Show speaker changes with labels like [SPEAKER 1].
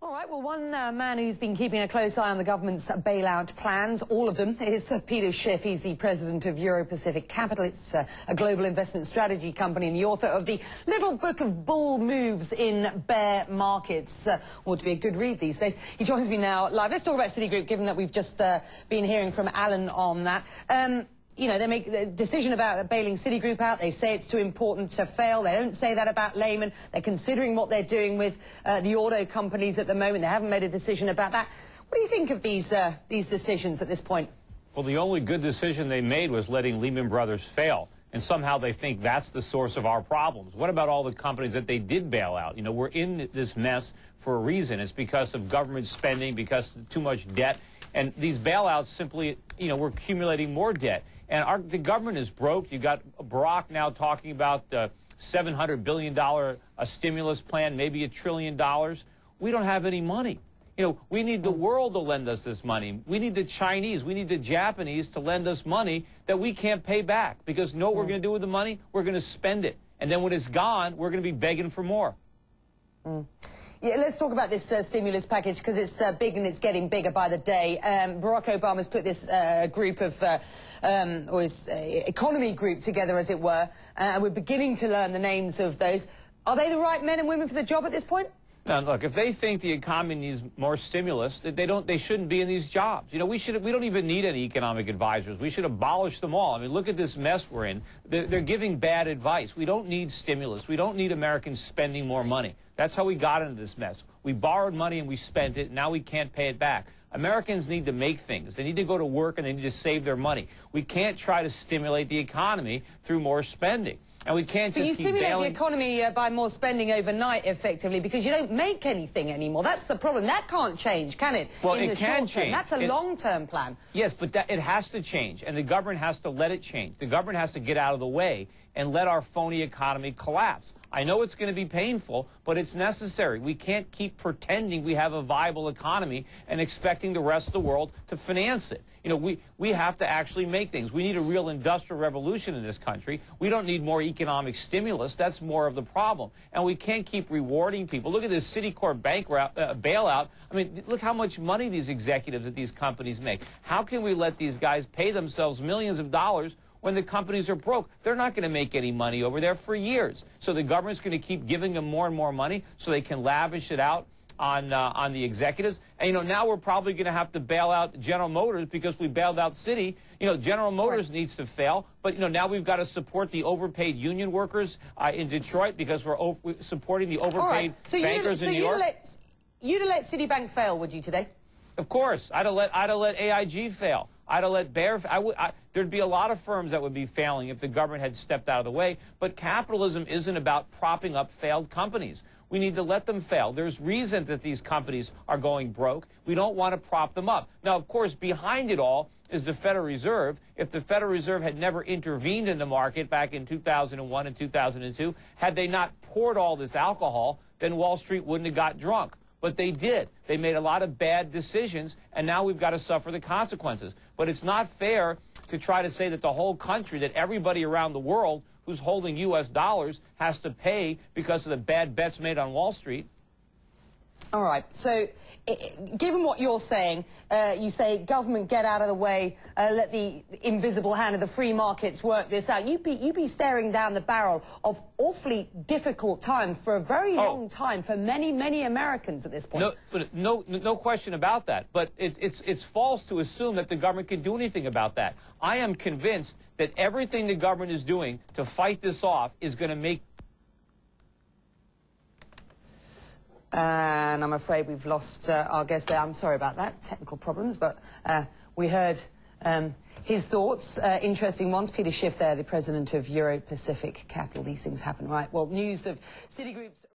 [SPEAKER 1] All right, well, one man who's been keeping a close eye on the government's bailout plans, all of them, is Peter Schiff. He's the president of Euro-Pacific Capital. It's a global investment strategy company and the author of the little book of bull moves in bear markets. Ought to be a good read these days. He joins me now live. Let's talk about Citigroup, given that we've just been hearing from Alan on that. You know, they make the decision about bailing Citigroup out. They say it's too important to fail. They don't say that about Lehman. They're considering what they're doing with the auto companies at the moment. They haven't made a decision about that. What do you think of these decisions at this point?
[SPEAKER 2] Well, the only good decision they made was letting Lehman Brothers fail. And somehow they think that's the source of our problems. What about all the companies that they did bail out? You know, we're in this mess for a reason. It's because of government spending, because of too much debt. And these bailouts simply, you know, we're accumulating more debt. And the government is broke. You got Barack now talking about $700 billion a stimulus plan, maybe $1 trillion. We don't have any money. You know, we need the world to lend us this money. We need the Chinese, we need the Japanese to lend us money that we can't pay back. Because you know what we're going to do with the money? We're going to spend it. And then when it's gone, we're going to be begging for more.
[SPEAKER 1] Yeah, let's talk about this stimulus package, because it's big and it's getting bigger by the day. Barack Obama's put this group of, or his economy group together, as it were, and we're beginning to learn the names of those. Are they the right men and women for the job at this point?
[SPEAKER 2] Now, look, if they think the economy needs more stimulus, they shouldn't be in these jobs. You know, we don't even need any economic advisors. We should abolish them all. I mean, look at this mess we're in. They're giving bad advice. We don't need stimulus. We don't need Americans spending more money. That's how we got into this mess. We borrowed money and we spent it. Now we can't pay it back. Americans need to make things. They need to go to work and they need to save their money. We can't try to stimulate the economy through more spending. And we can't just
[SPEAKER 1] But you
[SPEAKER 2] keep
[SPEAKER 1] stimulate
[SPEAKER 2] bailing.
[SPEAKER 1] the economy by more spending overnight, effectively, because you don't make anything anymore. That's the problem. That can't change, can it?
[SPEAKER 2] Well,
[SPEAKER 1] in
[SPEAKER 2] it
[SPEAKER 1] the
[SPEAKER 2] can
[SPEAKER 1] short term.
[SPEAKER 2] change.
[SPEAKER 1] That's a long-term plan.
[SPEAKER 2] Yes, but it has to change, and the government has to let it change. The government has to get out of the way and let our phony economy collapse. I know it's going to be painful, but it's necessary. We can't keep pretending we have a viable economy and expecting the rest of the world to finance it. You know, we have to actually make things. We need a real industrial revolution in this country. We don't need more economic stimulus. That's more of the problem. And we can't keep rewarding people. Look at this Citicorp bailout. I mean, look how much money these executives at these companies make. How can we let these guys pay themselves millions of dollars when the companies are broke? They're not going to make any money over there for years. So the government's going to keep giving them more and more money so they can lavish it out on the executives. And, you know, now we're probably going to have to bail out General Motors because we bailed out Citi. You know, General Motors needs to fail. But, you know, now we've got to support the overpaid union workers in Detroit because we're supporting the overpaid bankers in New York.
[SPEAKER 1] You'd have let Citibank fail, would you, today?
[SPEAKER 2] Of course. I'd have let AIG fail. I'd have let Bear. There'd be a lot of firms that would be failing if the government had stepped out of the way. But capitalism isn't about propping up failed companies. We need to let them fail. There's reason that these companies are going broke. We don't want to prop them up. Now, of course, behind it all is the Federal Reserve. If the Federal Reserve had never intervened in the market back in 2001 and 2002, had they not poured all this alcohol, then Wall Street wouldn't have got drunk. But they did. They made a lot of bad decisions, and now we've got to suffer the consequences. But it's not fair to try to say that the whole country, that everybody around the world who's holding U.S. dollars has to pay because of the bad bets made on Wall Street.
[SPEAKER 1] All right. So, given what you're saying, you say government get out of the way, let the invisible hand of the free markets work this out. You'd be staring down the barrel of awfully difficult time for a very long time for many, many Americans at this point.
[SPEAKER 2] No question about that. But it's false to assume that the government can do anything about that. I am convinced that everything the government is doing to fight this off is going to make.
[SPEAKER 1] And I'm afraid we've lost our guest there. I'm sorry about that, technical problems, but we heard his thoughts, interesting ones. Peter Schiff there, the president of Euro-Pacific Capital. These things happen, right? Well, news of Citigroup's